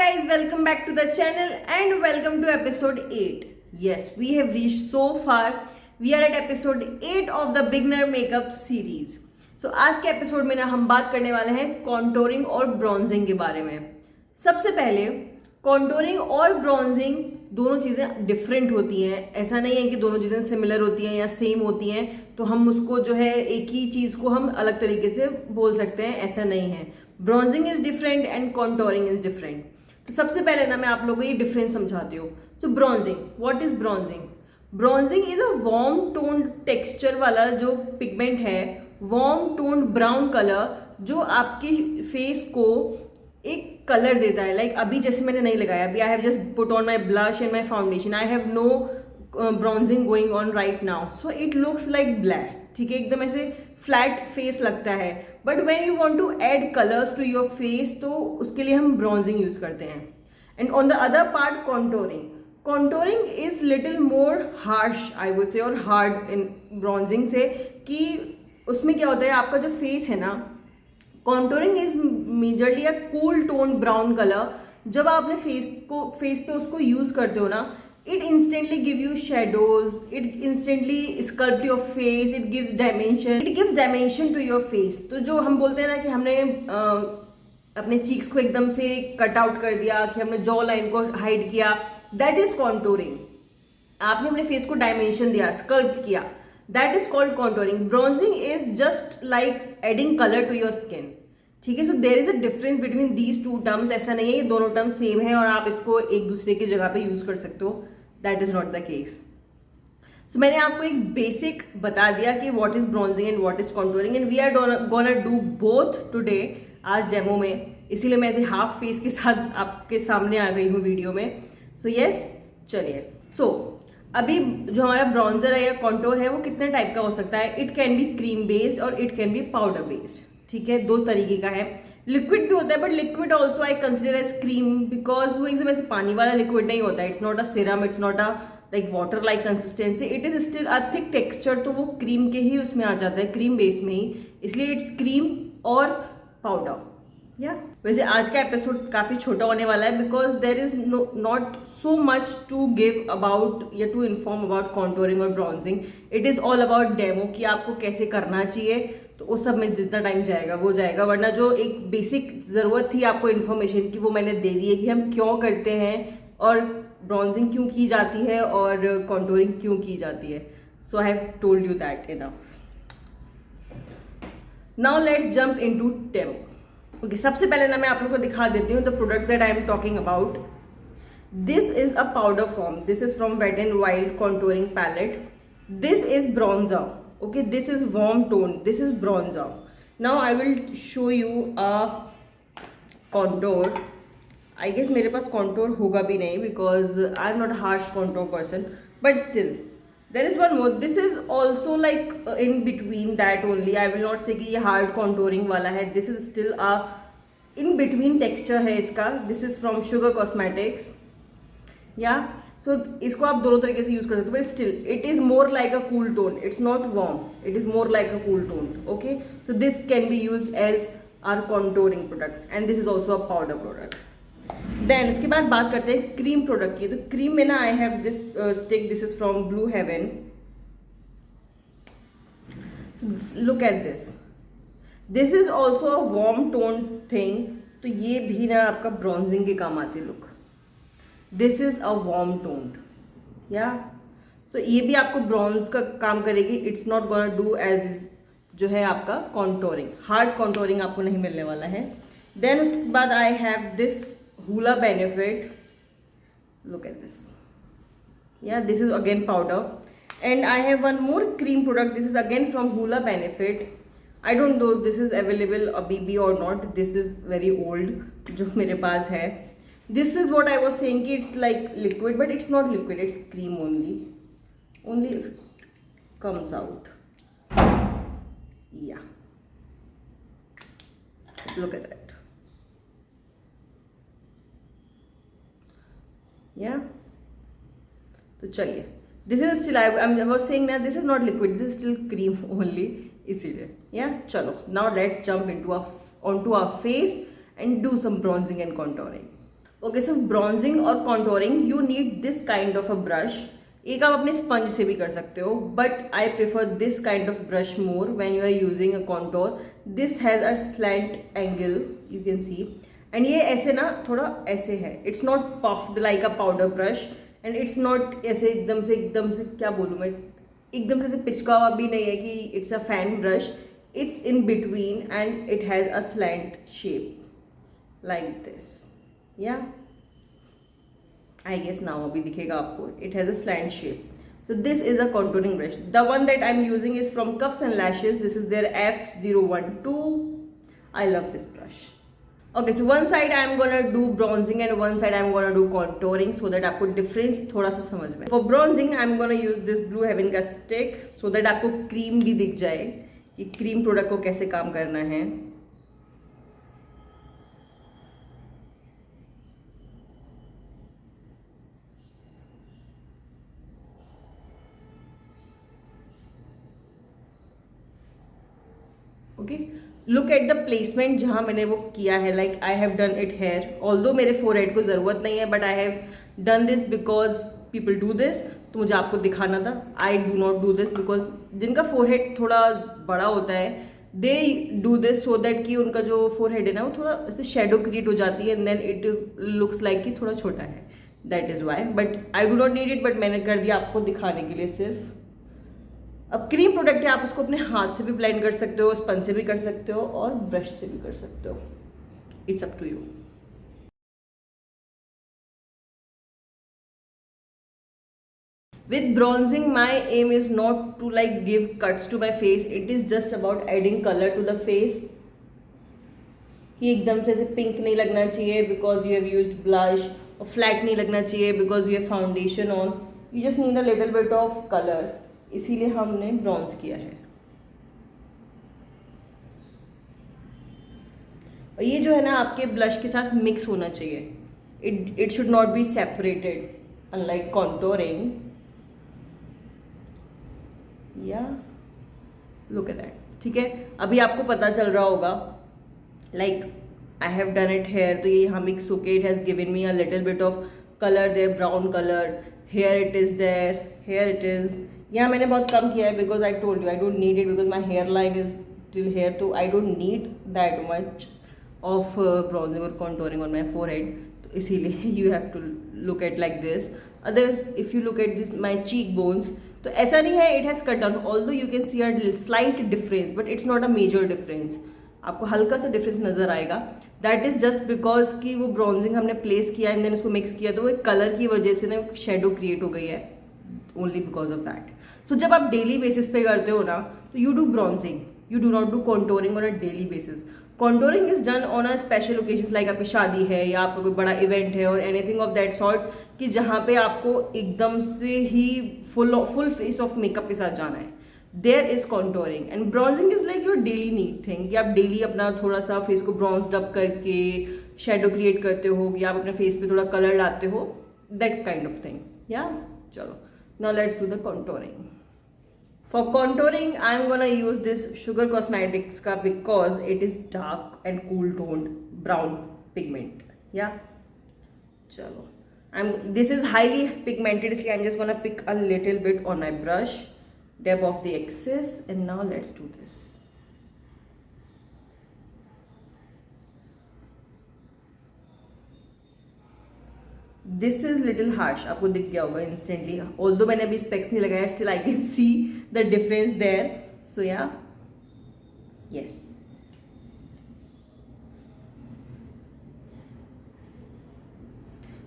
guys, welcome back to the channel and welcome to episode 8. Yes, we have reached so far. We are at episode 8 of the beginner makeup series. So आज के episode में ना हम बात करने वाले हैं कॉन्टोरिंग और ब्रॉन्जिंग के बारे में. सबसे पहले कॉन्टोरिंग और ब्रॉन्जिंग दोनों चीज़ें डिफरेंट होती हैं. ऐसा नहीं है कि दोनों चीज़ें सिमिलर होती हैं या सेम होती हैं तो हम उसको जो है एक ही चीज़ को हम अलग तरीके से बोल सकते हैं. ऐसा नहीं है. Bronzing is different and contouring is different. तो सबसे पहले ना मैं आप लोगों को ये डिफरेंस समझाती हूँ. So bronzing, what is bronzing? Bronzing is a warm toned texture वाला जो पिगमेंट है, वार्म टोन्ड ब्राउन कलर जो आपके फेस को एक कलर देता है. लाइक अभी जैसे मैंने नहीं लगाया, अभी I have just put on my blush and my foundation, I have no bronzing going on right now, so it looks like black. ठीक है, एकदम ऐसे फ्लैट फेस लगता है. But when you want to add colours to your face तो उसके लिए हम ब्रॉन्जिंग यूज करते हैं. And on the other part contouring. Contouring is little more harsh I would say, और हार्ड इन ब्रॉन्जिंग से, कि उसमें क्या होता है आपका जो फेस है ना, contouring is majorly a cool tone brown colour. जब आप अपने फेस पे उसको यूज करते हो ना, it instantly give you shadows, it instantly sculpt your face, it gives dimension to your face. तो जो हम बोलते हैं ना कि हमने अपने चीक्स को एकदम से कट आउट कर दिया, कि हमने जॉ लाइन को हाइड किया, दैट इज कॉन्टोरिंग. आपने अपने फेस को डायमेंशन दिया, स्कल्प्ट किया, that is called contouring. Bronzing is just like adding colour to your skin. ठीक है, so there is a difference between these two terms. ऐसा नहीं है ये दोनों टर्म्स सेम है और आप इसको एक दूसरे की जगह पे यूज कर सकते हो. That is not the case. So मैंने आपको एक बेसिक बता दिया कि what is bronzing and what is contouring, and we are gonna do both today आज डेमो में. इसीलिए मैं ऐसे हाफ फेस के साथ आपके सामने आ गई हूँ वीडियो में. सो यस, चलिए. सो अभी जो हमारा ब्रॉन्जर है या कॉन्टोर है वो कितने टाइप का हो सकता है? It can be cream based और it can be powder based. ठीक है, दो तरीके का है. लिक्विड भी होता है, but liquid also I consider as cream because वो एकदम ऐसे पानी वाला लिक्विड नहीं होता है. It's not a serum, it's not a like water like consistency, it is still a thick texture. तो वो क्रीम के ही उसमें आ जाता है, क्रीम बेस में ही, इसलिए इट्स क्रीम और पाउडर. या वैसे आज का एपिसोड काफ़ी छोटा होने वाला है because there is not so much to give about या टू इन्फॉर्म अबाउट कॉन्टोरिंग और bronzing. It is all about demo कि आपको कैसे करना चाहिए. तो उस सब में जितना टाइम जाएगा वो जाएगा, वरना जो एक बेसिक ज़रूरत थी आपको इन्फॉर्मेशन की वो मैंने दे दी है कि हम क्यों करते हैं और ब्रॉन्जिंग क्यों की जाती है और कॉन्टोरिंग क्यों की जाती है. So I have told you that enough. Now let's jump into demo. Okay, सबसे पहले ना मैं आप लोगों को दिखा देती हूँ the products that I am talking about. This is a powder form. This is from wet and wild contouring palette. This is bronzer. Okay, this is warm tone, this is bronzer. Now I will show you a contour. I guess मेरे पास contour होगा भी नहीं because I am not a harsh contour person, but still there is one more. This is also like in between that only. I will not say कि ये hard contouring वाला है. This is still a in between texture है इसका. This is from Sugar Cosmetics. Yeah. सो इसको आप दोनों तरीके से यूज कर सकते हो, but still it is more like a cool tone. It's not warm, it is more like a cool tone. Okay, so this can be use as our contouring product and this is also a powder product. Then उसके बाद बात करते हैं cream product की. तो cream में ना I have this stick. This is from blue heaven. Look at this. This is also a warm tone thing. तो ये भी ना आपका ब्रॉन्जिंग के काम आती है. Look, this is a warm toned. Ya so ये भी आपको ब्रॉन्ज का काम करेगी. It's not gonna do as जो है आपका कॉन्टोरिंग. हार्ड कॉन्टोरिंग आपको नहीं मिलने वाला है. देन उसके बाद I have this Hoola Benefit. Look at this. Yeah this is again powder. And I have one more cream product. This is again from Hoola Benefit. I don't know this is available अभी भी और not. This is very old जो मेरे पास है. This is what I was saying कि it's like liquid, but it's not liquid, it's cream only if it comes out. Yeah, look at that. Yeah, तो चलिए, this is still I was saying that this is not liquid, this is still cream only, इसीलिए. Yeah, चलो, now let's jump onto our face and do some bronzing and contouring. Okay, सिर्फ bronzing और contouring you need this kind of a brush. एक आप अपने sponge से भी कर सकते हो, but I prefer this kind of brush more when you are using a contour. This has a slant angle, you can see. And ये ऐसे ना थोड़ा ऐसे है, it's not puffed like a powder brush, and it's not ऐसे एकदम से क्या बोलूँ मैं, एकदम से पिचका हुआ भी नहीं है कि it's a fan brush. It's in between and it has a slant shape like this. या I guess now अभी दिखेगा आपको. It has a slant shape. So this is a contouring brush. The one that I'm using is from Cuffs and Lashes. This is their F012. I love this brush. Okay, so one side I'm gonna do bronzing and one side I'm gonna do contouring so that आपको difference थोड़ा सा समझ में. For bronzing I'm gonna use this Blue Heaven का stick so that आपको cream भी दिख जाए कि cream product को कैसे काम करना है. Okay, look at the placement जहाँ मैंने वो किया है. Like I have done it hair, although मेरे फोरहेड को ज़रूरत नहीं है, but I have done this because people do this, तो मुझे आपको दिखाना था. आई do not do this because जिनका फोरहेड थोड़ा बड़ा होता है they do this so that कि उनका जो फोरहेड है ना वो थोड़ा ऐसे शेडो क्रिएट हो जाती है and then it looks like कि थोड़ा छोटा है. That is why, but I do not need it, but मैंने कर दिया आपको दिखाने के लिए सिर्फ. अब क्रीम प्रोडक्ट है, आप उसको अपने हाथ से भी ब्लेंड कर सकते हो, स्पंज से भी कर सकते हो और ब्रश से भी कर सकते हो. It's up to you. With bronzing my aim is not to like give cuts to my face, it is just about adding color to the face. कि एकदम से ऐसे पिंक नहीं लगना चाहिए because you have used blush, और flat नहीं लगना चाहिए because you have foundation on. You just need a little bit of color. इसीलिए हमने ब्रॉन्ज किया है. और ये जो है ना आपके ब्लश के साथ मिक्स होना चाहिए. It should not be separated unlike contouring. Ya look at that. ठीक है, अभी आपको पता चल रहा होगा like I have done it here, तो ये यहाँ मिक्स होके it has given me a little bit of colour there, brown colour. Here it is there, here it is. यहाँ मैंने बहुत कम किया है because I told you I don't need it because my hair line is till here, तो I don't need that much of bronzing और contouring on my forehead. तो इसीलिए you have to look at like this. Otherwise if you look at this my cheek bones, तो ऐसा नहीं है it has cut down, although you can see a slight difference but it's not a major difference. आपको हल्का सा difference नजर आएगा. That is just because कि वो ब्रॉन्जिंग हमने प्लेस किया एंड देन उसको मिक्स किया, तो वो एक कलर की वजह से ना शेडो क्रिएट हो गई है, ओनली बिकॉज ऑफ दैट. सो जब आप डेली बेसिस पे करते हो ना तो you do bronzing, you do not do contouring on a daily basis. Contouring is done on a special occasion like आपकी शादी है या आपका कोई बड़ा इवेंट है और एनीथिंग ऑफ दैट सॉर्ट, कि जहाँ पे आपको एकदम से ही फुल फेस ऑफ मेकअप के साथ जाना है. There is contouring and bronzing is like your daily need thing, कि आप डेली अपना थोड़ा सा फेस को ब्रॉन्ज्ड अप करके शेडो क्रिएट करते हो या आप अपने फेस पे थोड़ा कलर लाते हो, दैट काइंड ऑफ थिंग. या चलो, now let's do the contouring. For contouring I'm gonna use this Sugar Cosmetics ka because it is dark and cool toned brown pigment. Yeah, chalo, this is highly pigmented, इसलिए I'm just gonna pick a little bit on my brush, dab off the excess, and now let's do this. This is little harsh, आपको दिख गया होगा instantly. Although मैंने अभी specs नहीं लगाया, still I can see the difference there. So yeah yes,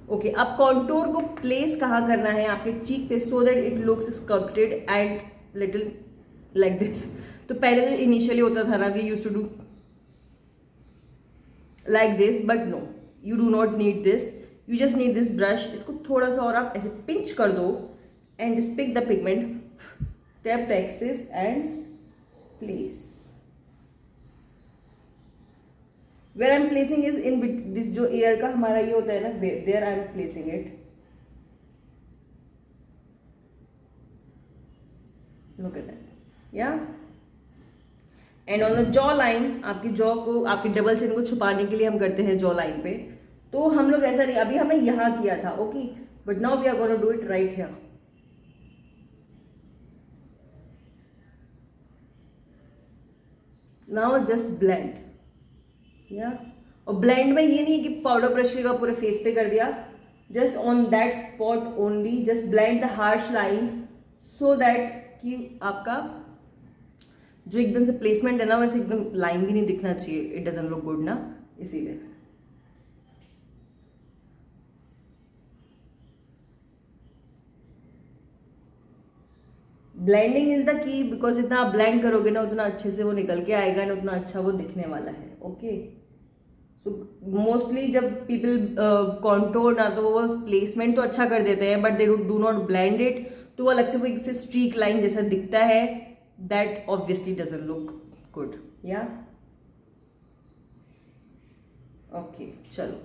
okay. अब contour को प्लेस कहाँ करना है आपके चीक पे so that it looks sculpted and little like this. तो पहले जो इनिशियली होता था ना, we used to do like this, but no, you do not need this. You just need this brush. इसको थोड़ा सा और आप ऐसे पिंच कर दो and just pick the pigment, tap the excess and place. Where I am placing is in this, जो ear का हमारा ये होता है ना, there I am placing it. Look at that. Yeah and on the jaw line, आपकी jaw को, आपकी डबल चिन को छुपाने के लिए हम करते हैं जॉ लाइन पे. तो हम लोग ऐसा नहीं, अभी हमने यहाँ किया था, okay, but now we are gonna do it right here. Now just blend, ya, और ब्लेंड में ये नहीं कि पाउडर ब्रश का पूरे फेस पे कर दिया, just on that spot only, just blend the harsh lines so that कि आपका जो एकदम से प्लेसमेंट है ना वैसे एकदम लाइन भी नहीं दिखना चाहिए, इट डजंट लुक गुड ना, इसीलिए. Blending is the key, because जितना आप ब्लेंड करोगे ना उतना अच्छे से वो निकल के आएगा ना, उतना अच्छा वो दिखने वाला है. ओके, सो मोस्टली जब पीपल कॉन्टोर ना, तो वो प्लेसमेंट तो अच्छा कर देते हैं but they do not blend it, तो वो अलग से वो एक स्ट्रीक लाइन जैसा दिखता है, that obviously doesn't look good. या ओके, चलो,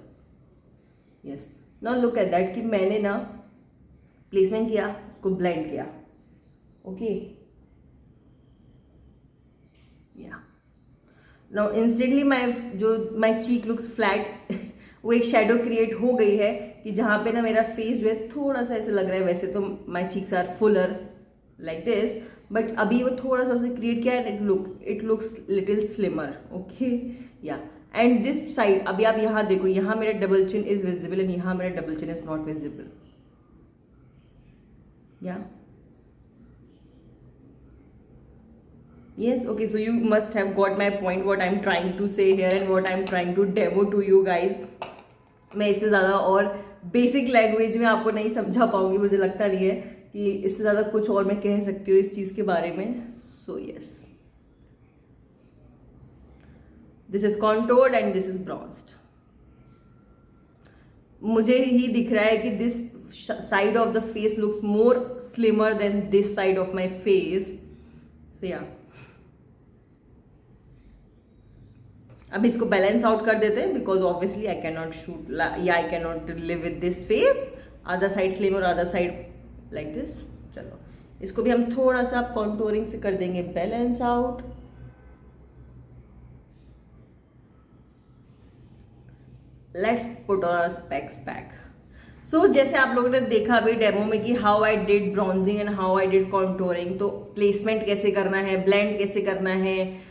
yes, now look at that कि मैंने ना प्लेसमेंट किया, उसको ब्लेंड किया. ओके, या, नाउ इंस्टेंटली माई चीक लुक्स फ्लैट. वो एक शेडो क्रिएट हो गई है कि जहाँ पे ना मेरा फेस जो है थोड़ा सा ऐसे लग रहा है, वैसे तो my cheeks are fuller like this, but अभी वो थोड़ा सा ऐसे क्रिएट किया है, it looks little slimmer. Okay, ya, and this side अभी आप यहाँ देखो, यहाँ मेरा double chin is visible and यहाँ मेरा double chin is not visible. Ya, yes, okay, so you must have got my point, what I'm trying to say here and what I'm trying to demo to you guys. मैं इससे ज़्यादा और basic language में आपको नहीं समझा पाऊंगी, मुझे लगता नहीं है कि इससे ज़्यादा कुछ और मैं कह सकती हूँ इस चीज़ के बारे में. So yes, this is contoured and this is bronzed. मुझे ही दिख रहा है कि this side of the face looks more slimmer than this side of my face. So yeah, अब इसको बैलेंस आउट कर देते हैं, because obviously I can not shoot या I can not live with this face, other side slim और other side like this. चलो, इसको भी हम थोड़ा सा कॉन्टोरिंग से कर देंगे balance out. Let's put on specs back. So जैसे आप लोगों ने देखा अभी डेमो में कि how I did bronzing and how I did contouring, तो प्लेसमेंट कैसे करना है, ब्लेंड कैसे करना है,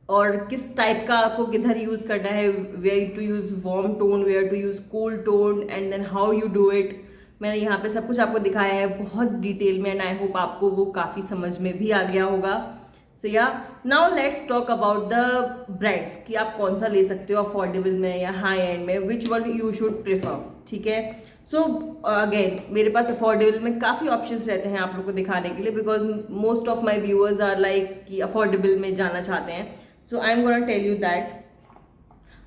और किस टाइप का आपको किधर यूज करना है, where to use warm tone, where to use cool tone, and then how you do it. मैंने यहाँ पे सब कुछ आपको दिखाया है बहुत डिटेल में, एंड आई होप आपको वो काफ़ी समझ में भी आ गया होगा. सो या, now let's talk about the brands कि आप कौन सा ले सकते हो अफोर्डेबल में या हाई एंड में, which one you should prefer. ठीक है, सो अगेन मेरे पास अफोर्डेबल में काफ़ी ऑप्शंस रहते हैं आप लोग को दिखाने के लिए, because most of my viewers are like कि अफोर्डेबल में जाना चाहते हैं. So I am gonna tell you that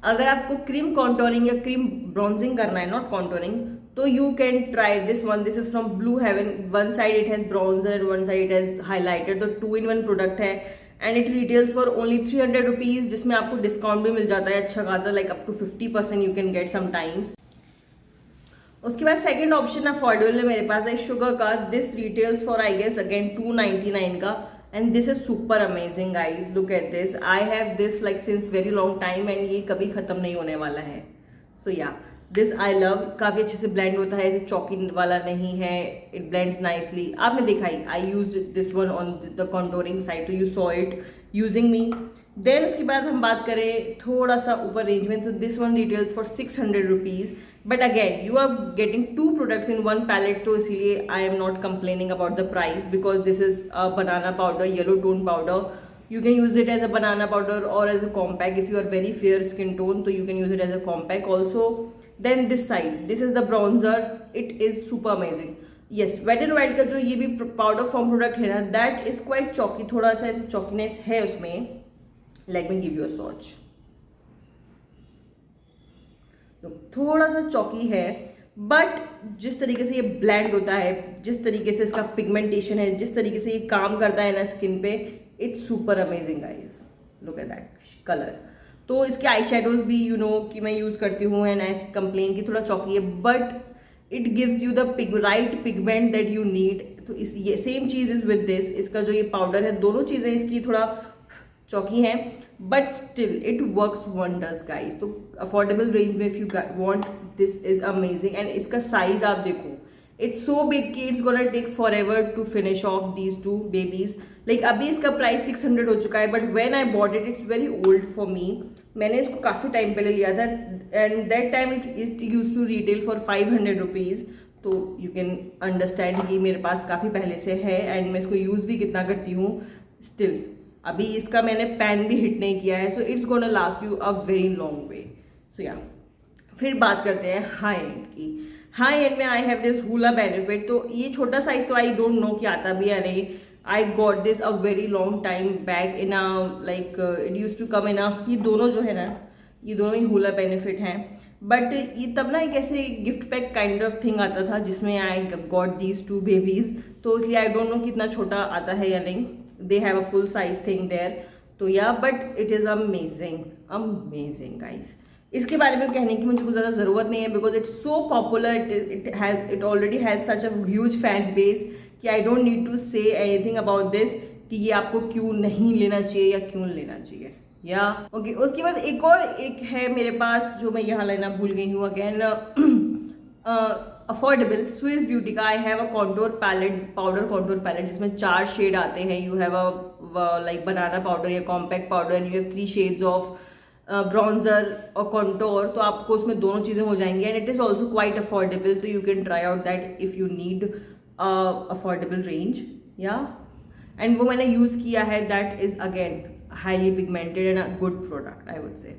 अगर आपको क्रीम कॉन्टोरिंग या क्रीम ब्रॉन्जिंग करना है, नॉट कॉन्टोरिंग, तो you can try this one. This is from blue Heaven. One side it has bronzer and one side it has highlighter, तो 2-in-1 product है and it retails for only 300 rupees, जिसमें आपको discount भी मिल जाता है अच्छा खासा, like up to 50% you can get sometimes. उसके बाद सेकंड ऑप्शन अफोर्डेबल है मेरे पास है शुगर का. This retails for I guess again 299 का, and this is super amazing guys. Look at this, I have this like since very long time and ये कभी खत्म नहीं होने वाला है. सो या, दिस आई लव. काफ़ी अच्छे से ब्लेंड होता है, ऐसे चौकी वाला नहीं है, इट ब्लेंड्स नाइसली. आपने देखा ही, I use this one on the contouring side, तो you saw it using me. Then उसके बाद हम बात करें थोड़ा सा ऊपर रेंज में, तो this one retails for 600 rupees, but again you are getting 2 products in 1 palette, तो इसीलिए I am not complaining about the price, because this is a banana powder, yellow tone powder. You can use it as a banana powder or as a compact. If you are very fair skin tone, so you can use it as a compact also. Then this side, this is the bronzer. It is super amazing. Yes, Wet n Wild का जो ये भी powder form product है ना, that is quite chalky. थोड़ा सा ऐसे chalkiness है उसमें. Let me give you a swatch. थोड़ा सा chalky है, बट जिस तरीके से ये ब्लेंड होता है, जिस तरीके से इसका पिगमेंटेशन है, जिस तरीके से ये काम करता है ना स्किन पे, it's super amazing guys. Look at that colour. तो इसके आई शेडोज भी यू नो कि मैं यूज़ करती हूँ एंड आई कंप्लेन की थोड़ा चौकी है, but it gives you the right pigment that you need. तो इस ये same cheese is with this. इसका जो ये पाउडर है, दोनों चीज़ें इसकी थोड़ा चौकी हैं, but still it works wonders guys. तो अफोर्डेबल रेंज में if you want, this is amazing. And इसका साइज आप देखो, इट्स सो बिग कि it's gonna take for ever to finish off these two babies. Like अभी इसका price 600 हो चुका है, but when I bought it, it's very old for me. मैंने इसको काफ़ी टाइम पहले लिया था, and that time it use to retail for 500 rupees. तो यू कैन अंडरस्टैंड कि मेरे पास काफ़ी पहले से है, एंड मैं इसको यूज़ भी कितना करती हूँ। स्टिल अभी इसका मैंने पैन भी हिट नहीं किया है, so it's gonna last you a very long way. So yeah फिर बात करते हैं हाई एंड की। हाई एंड में I have this Hoola Benefit. तो ये छोटा साइज तो आई डोंट नो कि आता भी या नहीं। I got this a very long time back in a like it use to come in a, ये दोनों जो है ना, ये दोनों ही हुला बेनिफिट हैं। बट ये तब ना एक ऐसे gift pack kind of thing आता था जिसमें I got these two babies. तो इसलिए आई डोंट नो कितना छोटा आता है या नहीं। They have a full size thing there. तो ya but it is amazing, amazing guys. इसके बारे में कहने की मुझे कुछ ज़्यादा ज़रूरत नहीं है, because it's so popular, it already has such a huge fan base कि I don't need to say anything about this कि ये आपको क्यों नहीं लेना चाहिए या क्यों लेना चाहिए। या ओके, उसके बाद एक है मेरे पास जो मैं यहाँ लेना भूल गई हूँ अगेन, अफोर्डेबल स्विस ब्यूटी का। I have a contour palette, powder contour palette, जिसमें 4 शेड आते हैं। You have a like banana powder या compact powder, and you have 3 shades of bronzer और कॉन्टोर। तो आपको उसमें दोनों चीज़ें हो जाएंगी, and it is also quite affordable. तो you can try out that if you need affordable range. Yeah and वो मैंने यूज़ किया है, that is again highly pigmented and a good product I would से।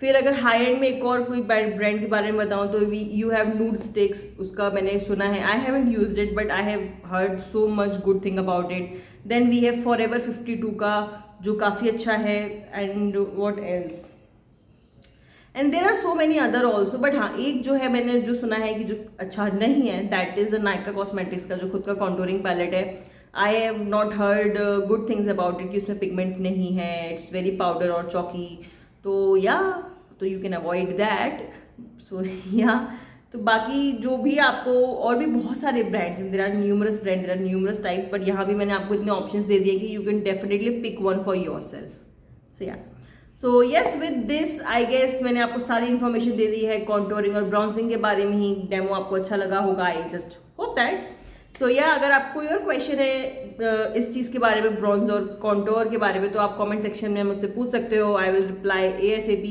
फिर अगर हाई एंड में एक और कोई ब्रांड के बारे में बताऊँ तो यू हैव नूड स्टिक्स। उसका मैंने सुना है, I haven't used it but I have heard so much good thing about it. Then we have forever 52 का, जो काफ़ी अच्छा है। And what else, and there are so many other also. But हाँ, एक जो है मैंने जो सुना है कि जो अच्छा नहीं है, that is the Nykaa cosmetics का जो खुद का कॉन्टोरिंग पैलेट है। I have not heard good things about it कि उसमें पिगमेंट नहीं है, इट्स वेरी पाउडर और चौकी। तो या तो you can avoid that. So ya तो बाकी जो भी आपको, और भी बहुत सारे ब्रांड्स हैं, there are numerous brand, there are numerous types, but यहाँ भी मैंने आपको इतने ऑप्शंस दे दिए कि you can definitely pick one for yourself. So yeah so yes, with this I guess मैंने आपको सारी इन्फॉर्मेशन दे दी है कॉन्टोरिंग और ब्राउजिंग के बारे में ही। डेमो आपको अच्छा लगा होगा, आई जस्ट होप दैट। सो या अगर आपको कोई और क्वेश्चन है इस चीज़ के बारे में, ब्रॉन्ज और कॉन्टोर के बारे में, तो आप कमेंट सेक्शन में मुझसे पूछ सकते हो। I will reply ASAP।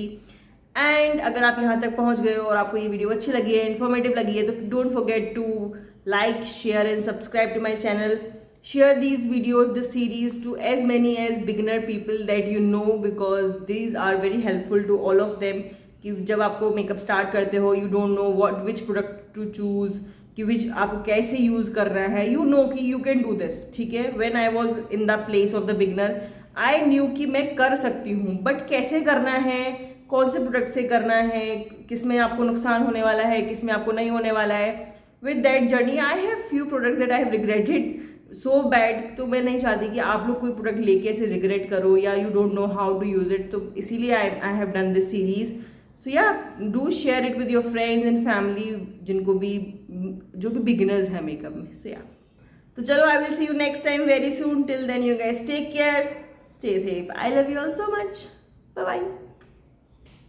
And अगर आप यहाँ तक पहुँच गए हो और आपको ये वीडियो अच्छी लगी है, इन्फॉर्मेटिव लगी है, तो don't forget to like, share and subscribe to my channel. Share these videos, this series to as many as beginner people that you know, because these are very helpful to all of them। कि जब आपको makeup start करते हो, you don't know which product to choose, कि which आपको कैसे use करना है। You know कि you can do this, ठीक है। When I was in the place of the beginner, I knew कि मैं कर सकती हूँ, बट कैसे करना है, कौन से प्रोडक्ट से करना है, किस में आपको नुकसान होने वाला है, किस में आपको नहीं होने वाला है। With that journey, I have few products that I have regretted so bad. तो मैं नहीं चाहती कि आप लोग कोई प्रोडक्ट लेके ऐसे रिग्रेट करो, या you don't know how to use it. तो इसीलिए I have done this series. So yeah do share it with your friends and family, जिनको भी, जो भी बिगिनर्स हैं मेकअप में। सो या तो चलो, I will see you next time very soon. Till then you guys take care, stay safe. I love you all so much. Bye bye.